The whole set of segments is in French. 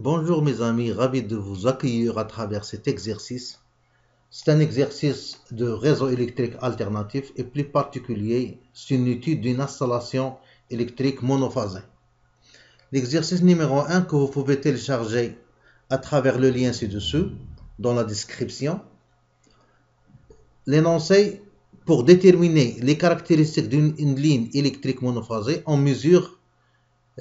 Bonjour mes amis, ravi de vous accueillir à travers cet exercice. C'est un exercice de réseau électrique alternatif et plus particulier, c'est une étude d'une installation électrique monophasée. L'exercice numéro 1 que vous pouvez télécharger à travers le lien ci-dessous, dans la description. L'énoncé, pour déterminer les caractéristiques d'une ligne électrique monophasée, on mesure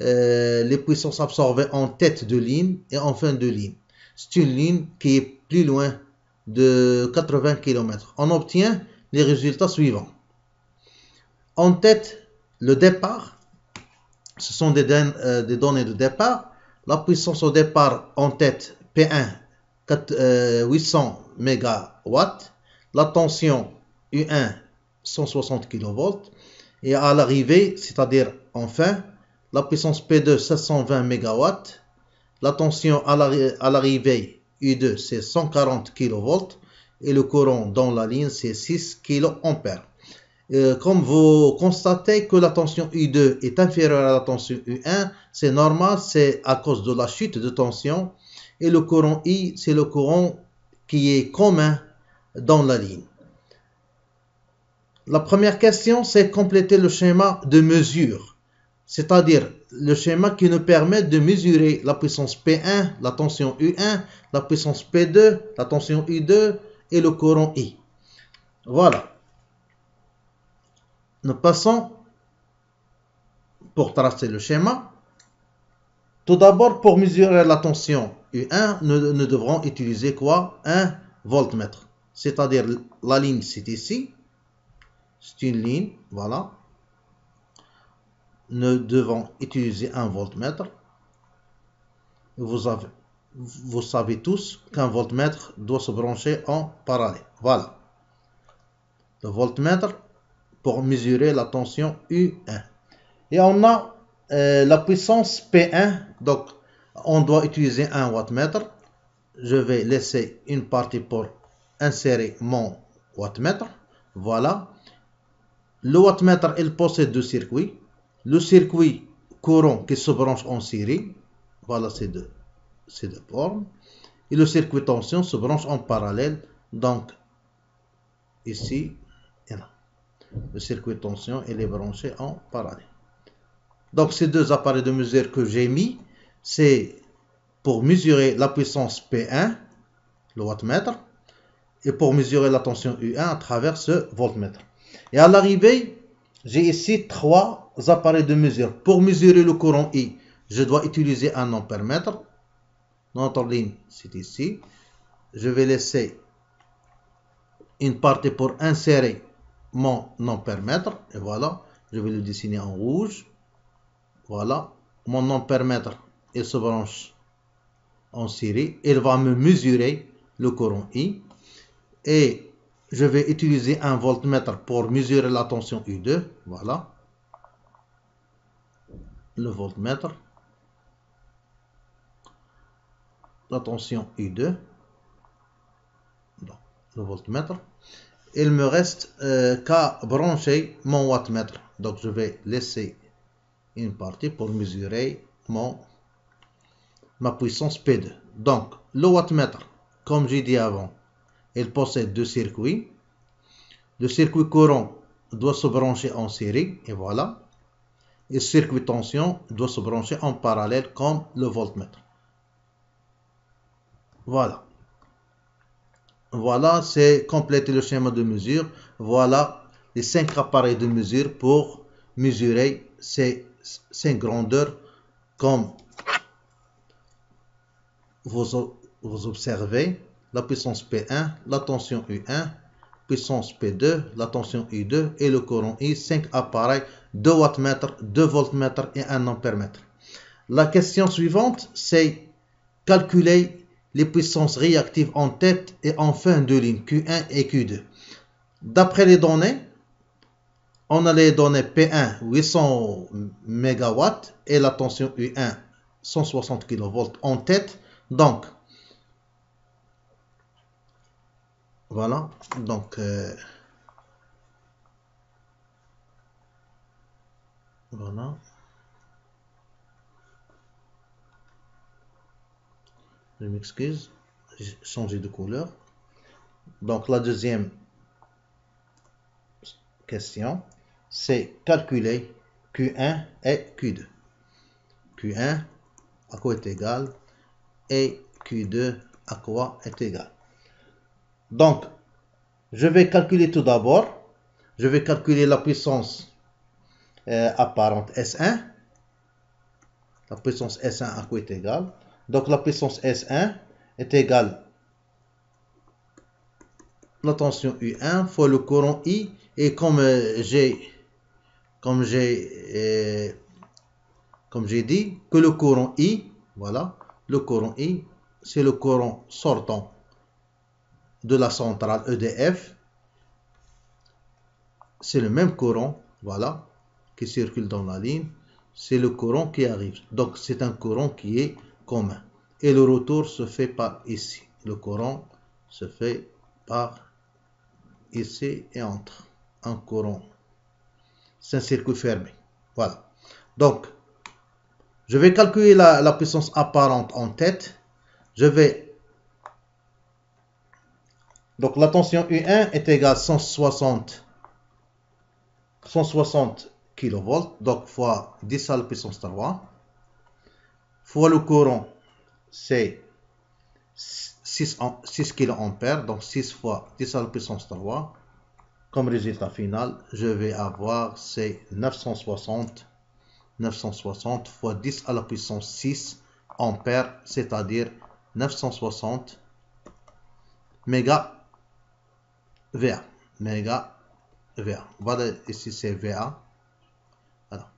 les puissances absorbées en tête de ligne et en fin de ligne. C'est une ligne qui est plus loin de 80 km. On obtient les résultats suivants. En tête, le départ, ce sont des données de départ. La puissance au départ en tête P1, 800 MW. La tension U1, 160 kV. Et à l'arrivée, c'est-à-dire en fin, la puissance P2, 720 MW. La tension à l'arrivée U2, c'est 140 kV. Et le courant dans la ligne, c'est 6 kA. Comme vous constatez que la tension U2 est inférieure à la tension U1, c'est normal, c'est à cause de la chute de tension. Et le courant I, c'est le courant qui est commun dans la ligne. La première question, c'est compléter le schéma de mesure, c'est-à-dire le schéma qui nous permet de mesurer la puissance P1, la tension U1, la puissance P2, la tension U2 et le courant I. Voilà. Nous passons pour tracer le schéma. Tout d'abord, pour mesurer la tension U1, nous devrons utiliser quoi? Un voltmètre. C'est-à-dire la ligne, c'est ici. C'est une ligne, voilà. Nous devons utiliser un voltmètre. Vous savez tous qu'un voltmètre doit se brancher en parallèle. Voilà. Le voltmètre pour mesurer la tension U1. Et on a la puissance P1. Donc, on doit utiliser un wattmètre. Je vais laisser une partie pour insérer mon wattmètre. Voilà. Le wattmètre, il possède deux circuits. Le circuit courant qui se branche en série. Voilà ces deux bornes. Et le circuit tension se branche en parallèle. Donc, ici et là. Le circuit tension, il est branché en parallèle. Donc, ces deux appareils de mesure que j'ai mis, c'est pour mesurer la puissance P1, le wattmètre, et pour mesurer la tension U1 à travers ce voltmètre. Et à l'arrivée, j'ai ici trois appareils de mesure. Pour mesurer le courant I, je dois utiliser un ampèremètre. Notre ligne, c'est ici. Je vais laisser une partie pour insérer mon ampèremètre. Et voilà, je vais le dessiner en rouge. Voilà, mon ampèremètre, il se branche en série. Il va me mesurer le courant I. Et je vais utiliser un voltmètre pour mesurer la tension U2. Voilà. Le voltmètre. La tension U2. Donc, le voltmètre. Il me reste qu'à brancher mon wattmètre. Donc, je vais laisser une partie pour mesurer ma puissance P2. Donc, le wattmètre, comme j'ai dit avant, il possède deux circuits. Le circuit courant doit se brancher en série, et voilà. Et le circuit tension doit se brancher en parallèle comme le voltmètre. Voilà. Voilà, c'est compléter le schéma de mesure. Voilà les 5 appareils de mesure pour mesurer ces 5 grandeurs comme vous observez. La puissance P1, la tension U1, puissance P2, la tension U2 et le courant I. 5 appareils, 2 wattmètres, 2 voltmètres et 1 ampèremètre. La question suivante, c'est calculer les puissances réactives en tête et en fin de ligne Q1 et Q2. D'après les données, on a les données P1 800 MW et la tension U1 160 kV en tête. Donc, voilà. Donc, voilà. Je m'excuse, j'ai changé de couleur. Donc la deuxième question, c'est calculer Q1 et Q2. Q1 à quoi est égal et Q2 à quoi est égal. Donc, je vais calculer tout d'abord, je vais calculer la puissance apparente S1. La puissance S1 à quoi est égale. Donc, la puissance S1 est égale la tension U1 fois le courant I. Et comme j'ai dit que le courant I, voilà, le courant I, c'est le courant sortant de la centrale EDF. C'est le même courant, voilà, qui circule dans la ligne. C'est le courant qui arrive. Donc, c'est un courant qui est commun. Et le retour se fait par ici. Le courant se fait par ici et entre un courant. C'est un circuit fermé. Voilà. Donc, je vais calculer la puissance apparente en tête. Donc, la tension U1 est égale à 160 kV. Donc, fois 10 à la puissance 3. Fois le courant, c'est 6 kA. Donc, 6 fois 10 à la puissance 3. Comme résultat final, je vais avoir, c'est 960 fois 10 à la puissance 6 ampères, c'est-à-dire 960 méga VA. Voilà, ici c'est VA. Voilà.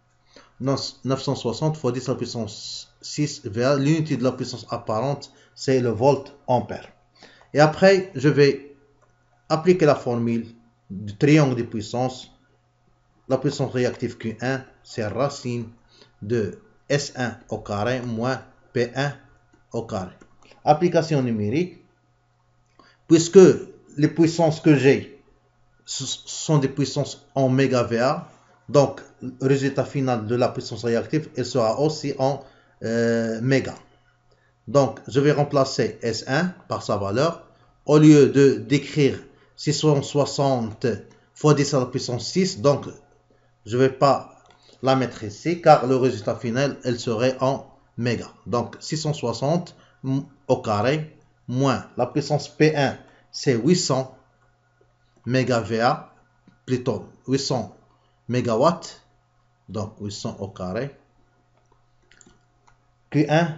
960 fois 10 à la puissance 6 VA. L'unité de la puissance apparente, c'est le volt ampère. Et après, je vais appliquer la formule du triangle de puissance. La puissance réactive Q1, c'est racine de S1 au carré moins P1 au carré. Application numérique, puisque les puissances que j'ai sont des puissances en méga-VA, donc le résultat final de la puissance réactive, elle sera aussi en méga. Donc, je vais remplacer S1 par sa valeur. Au lieu d'écrire 660 fois 10 à la puissance 6, donc je ne vais pas la mettre ici, car le résultat final, elle serait en méga. Donc, 660 au carré, moins la puissance P1, c'est 800 méga-VA, plutôt 800 mégawatts, donc 800 au carré. Q1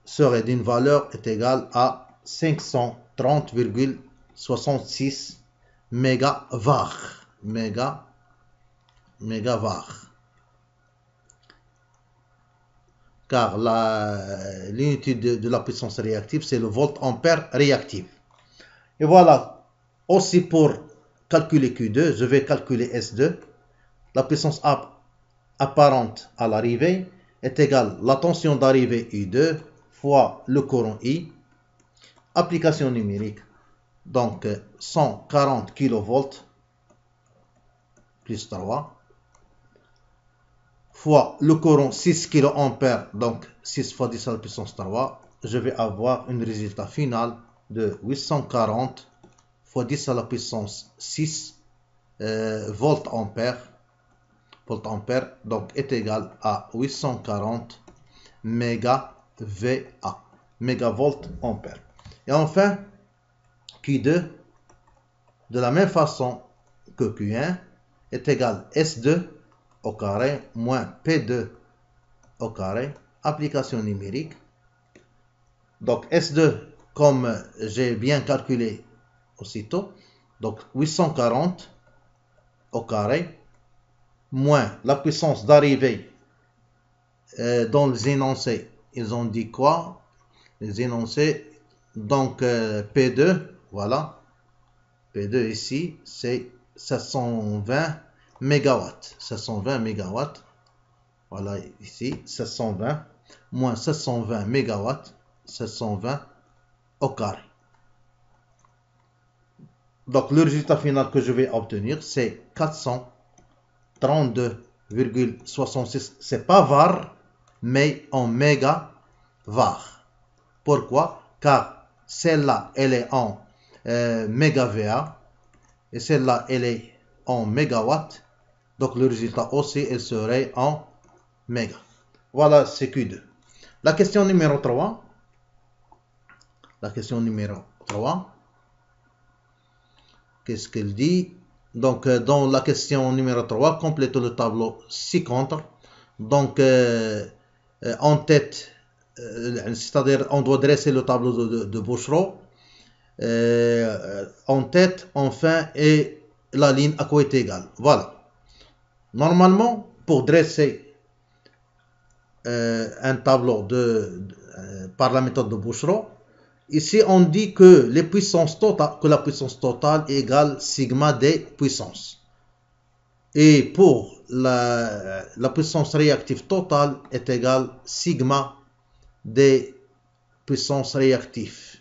serait d'une valeur est égale à 530,66 mégavar. Mégavar. Car l'unité de la puissance réactive, c'est le volt ampère réactif. Et voilà, aussi pour calculer Q2, je vais calculer S2. La puissance apparente à l'arrivée est égale à la tension d'arrivée I2 fois le courant I. Application numérique, donc 140 kV plus 3 fois le courant 6 kA, donc 6 fois 10 à la puissance 3, je vais avoir un résultat final de 840 fois 10 à la puissance 6 volt ampère, donc est égal à 840 méga VA, mégavolt ampère. Et enfin, Q2, de la même façon que Q1, est égal à S2 au carré moins P2 au carré. Application numérique. Donc S2, comme j'ai bien calculé aussitôt, donc 840 au carré moins la puissance d'arrivée dans les énoncés. Ils ont dit quoi? Les énoncés, donc P2, voilà. P2 ici, c'est 720 mégawatts. 720 mégawatts. Voilà ici, 720 moins 720 mégawatts. 720 au carré. Donc le résultat final que je vais obtenir, c'est 432,66. C'est pas var, mais en méga var. Pourquoi? car celle-là, elle est en mégaVA et celle-là, elle est en mégawatt. Donc le résultat aussi, elle serait en méga. Voilà, c'est Q2. La question numéro 3. La question numéro 3. Qu'est-ce qu'elle dit? Donc, dans la question numéro 3, complétez le tableau ci-contre. Donc, en tête, c'est-à-dire, on doit dresser le tableau de Bouchereau. En tête, en fin, et la ligne à quoi est égale. Voilà. Normalement, pour dresser un tableau par la méthode de Bouchereau, ici on dit que la puissance totale est égale sigma des puissances. Et pour la puissance réactive totale est égale sigma des puissances réactives.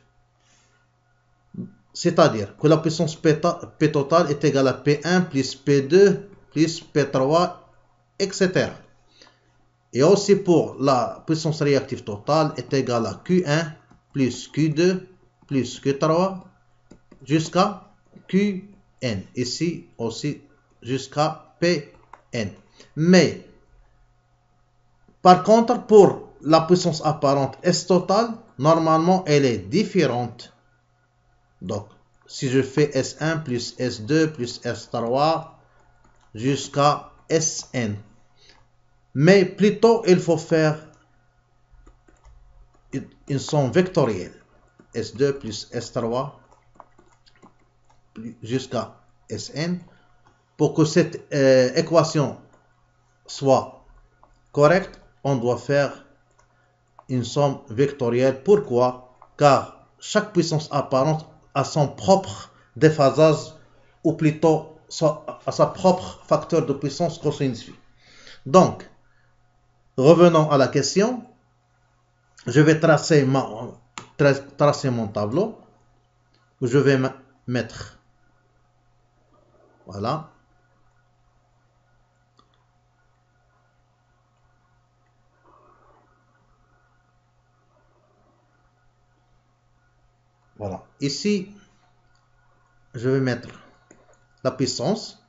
C'est-à-dire que la puissance P totale est égale à P1 plus P2 plus P3, etc. Et aussi pour la puissance réactive totale est égale à Q1 plus Q2 plus Q3 jusqu'à Qn. Ici aussi jusqu'à Pn. Mais par contre, pour la puissance apparente S totale, normalement elle est différente. Donc, si je fais S1 plus S2 plus S3 jusqu'à Sn. Mais plutôt, il faut faire une somme vectorielle. S2 plus S3 jusqu'à Sn. Pour que cette équation soit correcte, on doit faire une somme vectorielle. Pourquoi? Car chaque puissance apparente a son propre déphasage, ou plutôt à sa propre facteur de puissance cosinus phi. Donc, revenons à la question. Je vais tracer mon tableau. Je vais mettre, voilà, voilà. Ici, je vais mettre la puissance.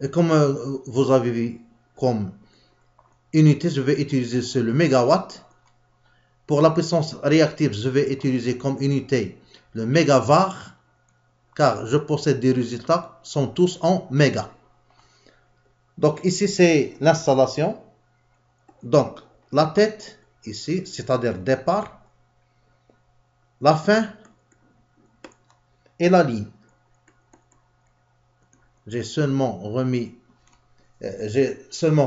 Et comme vous avez vu comme unité, je vais utiliser le mégawatt. Pour la puissance réactive, je vais utiliser comme unité le mégavar, car je possède des résultats, sont tous en méga. Donc ici, c'est l'installation. Donc, la tête, ici, c'est-à-dire départ, la fin et la ligne. J'ai seulement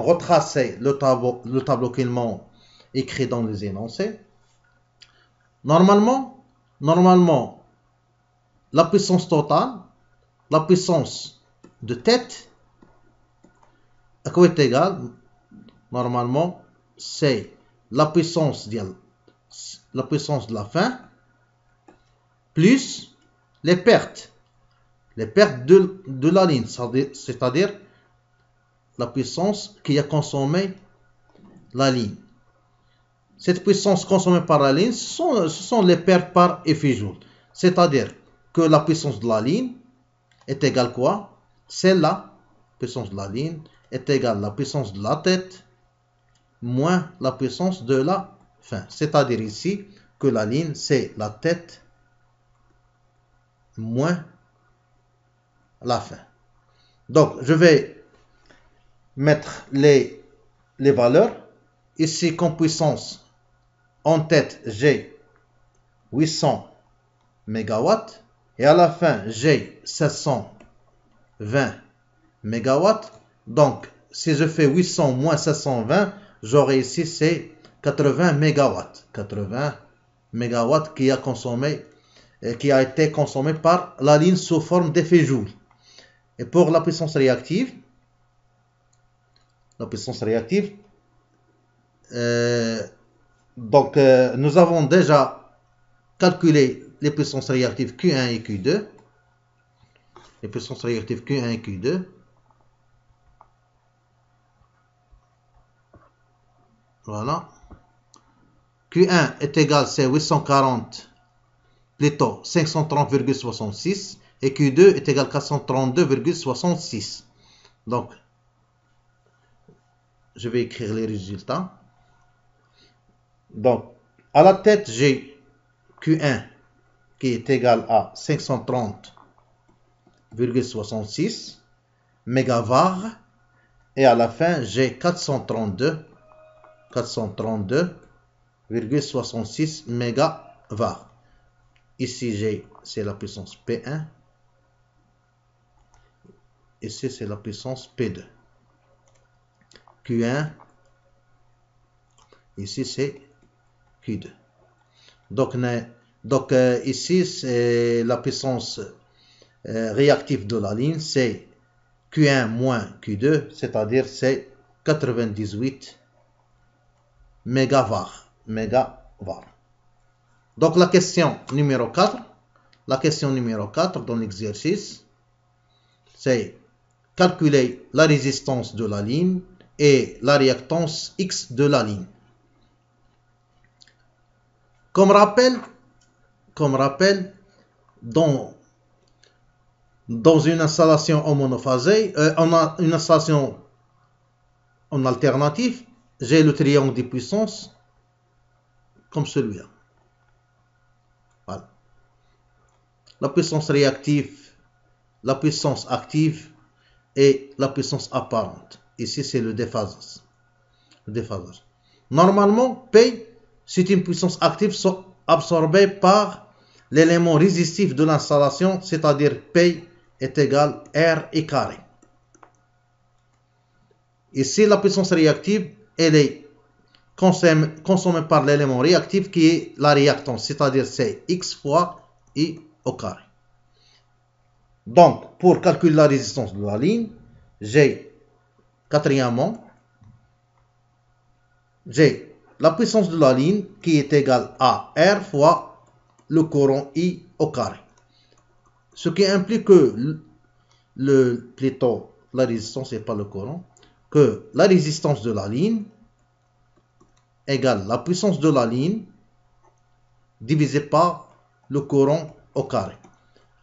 retracé le tableau qu'ils m'ont écrit dans les énoncés. Normalement, la puissance totale, la puissance de tête, à quoi est égale? Normalement, c'est la puissance de la fin plus les pertes de la ligne, c'est-à-dire la puissance qui a consommé la ligne. Cette puissance consommée par la ligne, ce sont les pertes par effet joule. C'est-à-dire que la puissance de la ligne est égale quoi? Celle-là, puissance de la ligne, est égale à la puissance de la tête moins la puissance de la fin. C'est-à-dire ici que la ligne, c'est la tête moins la fin. Donc, je vais mettre les valeurs. Ici, comme puissance, en tête, j'ai 800 MW. Et à la fin, j'ai 720 MW. Donc, si je fais 800 moins 720, j'aurai ici, c'est 80 MW. 80 MW qui a été consommé par la ligne sous forme d'effet joule. Et pour la puissance réactive, nous avons déjà calculé les puissances réactives Q1 et Q2. Les puissances réactives Q1 et Q2. Voilà. Q1 est égal, c'est 840 plutôt 530,66 et Q2 est égal à 432,66. Donc, je vais écrire les résultats. Donc, à la tête, j'ai Q1 qui est égal à 530,66 mégavar. Et à la fin, j'ai 432,66 mégavar. Ici, c'est la puissance P1. Ici, c'est la puissance P2. Q1. Ici, c'est Q2. Donc ici, c'est la puissance réactive de la ligne, c'est Q1 moins Q2, c'est-à-dire c'est 98 mégavar. Donc la question numéro 4 dans l'exercice, c'est calculer la résistance de la ligne et la réactance X de la ligne. Comme rappel, dans une installation en monophasé, on a une installation en alternative, j'ai le triangle des puissances comme celui-là. Voilà. La puissance réactive, la puissance active et la puissance apparente. Ici, c'est le déphasage. Normalement, P, c'est une puissance active absorbée par l'élément résistif de l'installation, c'est-à-dire P est égal à R et carré. Ici, la puissance réactive, elle est consommée par l'élément réactif qui est la réactance, c'est-à-dire c'est X fois I au carré. Donc, pour calculer la résistance de la ligne, j'ai quatrièmement, j'ai la puissance de la ligne qui est égale à R fois le courant I au carré. Ce qui implique que plutôt la résistance et pas le courant, que la résistance de la ligne égale la puissance de la ligne divisé par le courant au carré.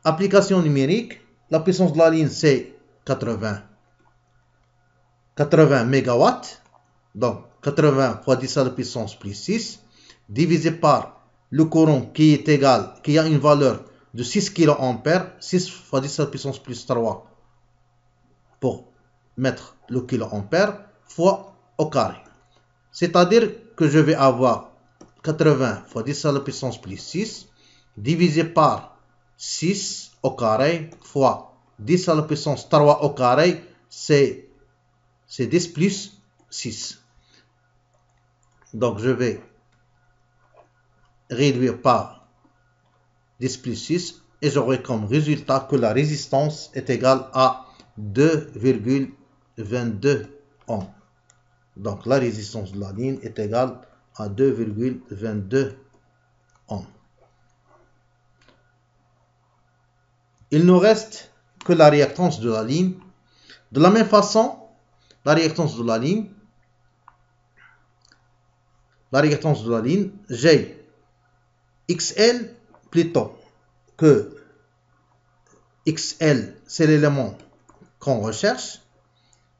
Application numérique, la puissance de la ligne c'est 80 MW, donc 80 fois 10 à la puissance plus 6, divisé par le courant qui a une valeur de 6 kA, 6 fois 10 à la puissance plus 3 pour mettre le kA, fois au carré. C'est-à-dire que je vais avoir 80 fois 10 à la puissance plus 6, divisé par 6 au carré, fois 10 à la puissance 3 au carré, c'est 10 plus 6. Donc je vais réduire par 10 plus 6 et j'aurai comme résultat que la résistance est égale à 2,22 ohms. Donc la résistance de la ligne est égale à 2,22 ohms. Il nous reste que la réactance de la ligne. De la même façon, la réactance de la ligne, j'ai XL plutôt que XL, c'est l'élément qu'on recherche.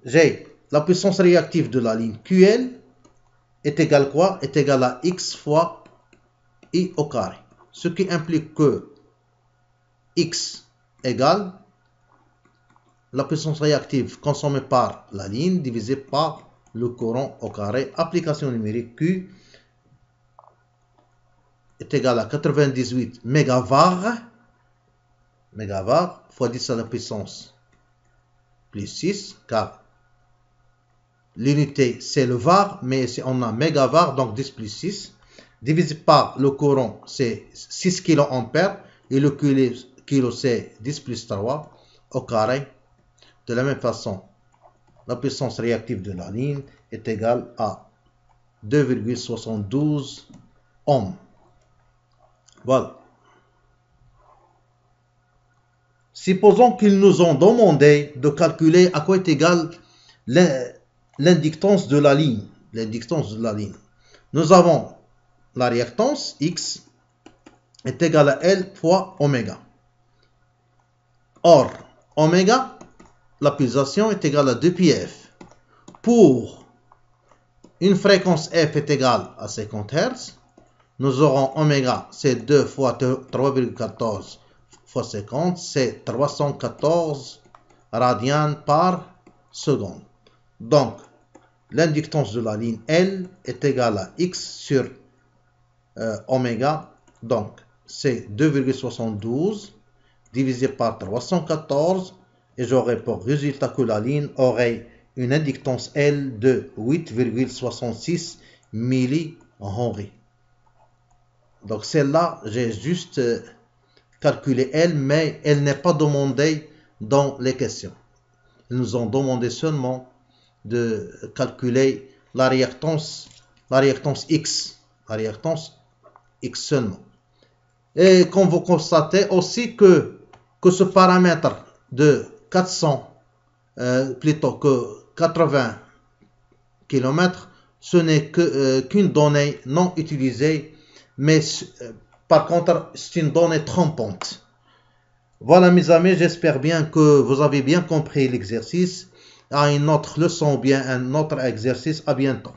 J'ai la puissance réactive de la ligne QL est égale quoi? Est égale à X fois I au carré. Ce qui implique que X égale la puissance réactive consommée par la ligne divisée par le courant au carré. Application numérique, Q est égal à 98 mégavar fois 10 à la puissance plus 6, car l'unité c'est le var, mais ici on a mégavar, donc 10 plus 6, divisé par le courant c'est 6 kA, et le kilo c'est 10 plus 3 au carré. De la même façon, la puissance réactive de la ligne est égale à 2,72 ohms. Voilà. Supposons qu'ils nous ont demandé de calculer à quoi est égale l'inductance de la ligne. Nous avons la réactance X est égal à L fois oméga. Or, oméga, la pulsation est égale à 2πf. Pour une fréquence f est égale à 50 Hz, nous aurons oméga, c'est 2 fois 3,14 fois 50, c'est 314 radians par seconde. Donc, l'inductance de la ligne L est égale à X sur oméga. Donc, c'est 2,72 divisé par 314 et j'aurai pour résultat que la ligne aurait une inductance L de 8,66 millihenry. Donc celle-là, j'ai juste calculé L, mais elle n'est pas demandée dans les questions. Ils nous ont demandé seulement de calculer la réactance X. La réactance X seulement. Et comme vous constatez aussi que ce paramètre de 400, plutôt que 80 km, ce n'est qu'une donnée non utilisée, mais par contre, c'est une donnée trompante. Voilà mes amis, j'espère bien que vous avez bien compris l'exercice. À une autre leçon ou bien un autre exercice, à bientôt.